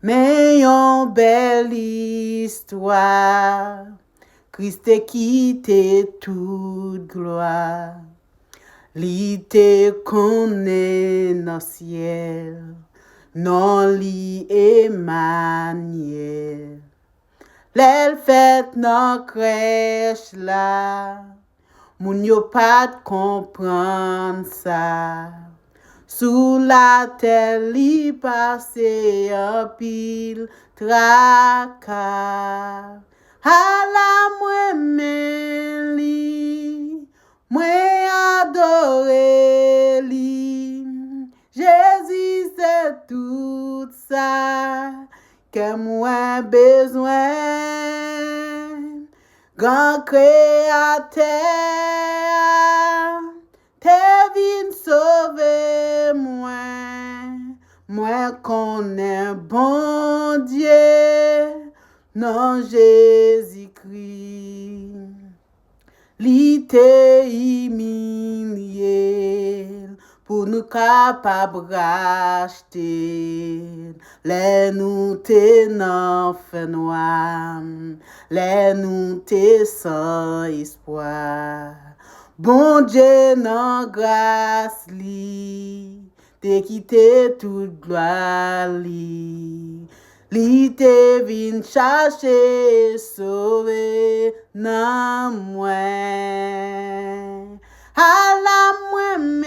Mais yon belle histoire, Christ te quitté toute gloire. Li te connaît dans ciel, non li Emmanuel. L'elle fait nan crèche là, moun yo pat comprendre ça. Sous la terre li passe un pile tracas. À la mwen li, mwen adore li. Jésus c'est tout ça que moi besoin. Grand créateur, te vin sauver moi. Moi connais bon Dieu, non Jésus-Christ. Li te humilié pour nous capables racheter. Les nous te nan fè noir, les nous te sans espoir. Bon Dieu nan grâce li, te quitté toute gloire li. Li te vin chercher sauver nan mwen. À la mwen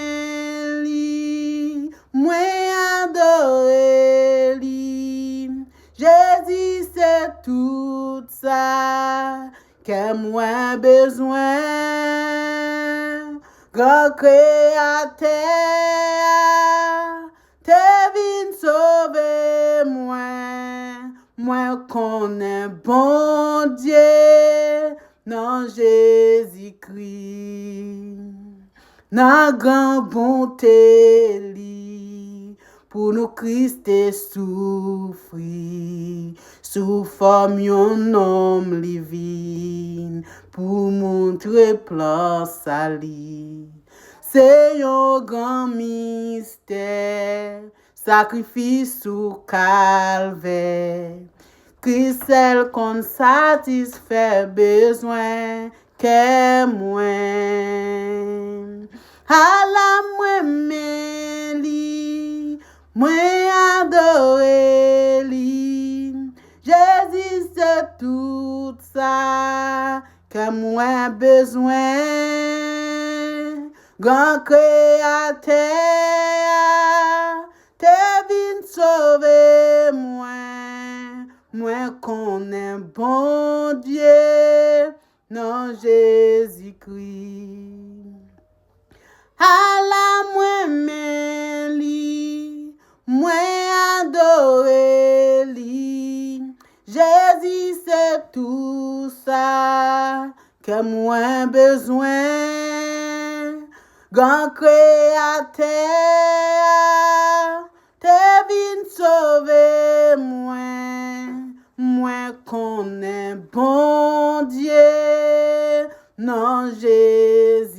li, mwen adore li. Jésus c'est tout ça que moi besoin. Grand créateur, te vin sauver moi. Moi connais bon Dieu, non Jésus-Christ. Nan grand bonté li, pour nous Christ souffri, sous forme yon homme li vin, pour montrer place à li. C'est yon grand mystère, sacrifice sous calvaire. Christ seul qu'on satisfait besoin que moi. À la mwen li, mwen adore li. Jésus c'est tout ça que moi besoin. Grand créateur, te vin sauver moi. Moi connais bon Dieu, non Jésus-Christ. À la mwen li, mwen adore li. Jésus c'est tout ça que moi besoin. Grand créateur, te vin sauver moi. Moi connais bon Dieu, non Jésus.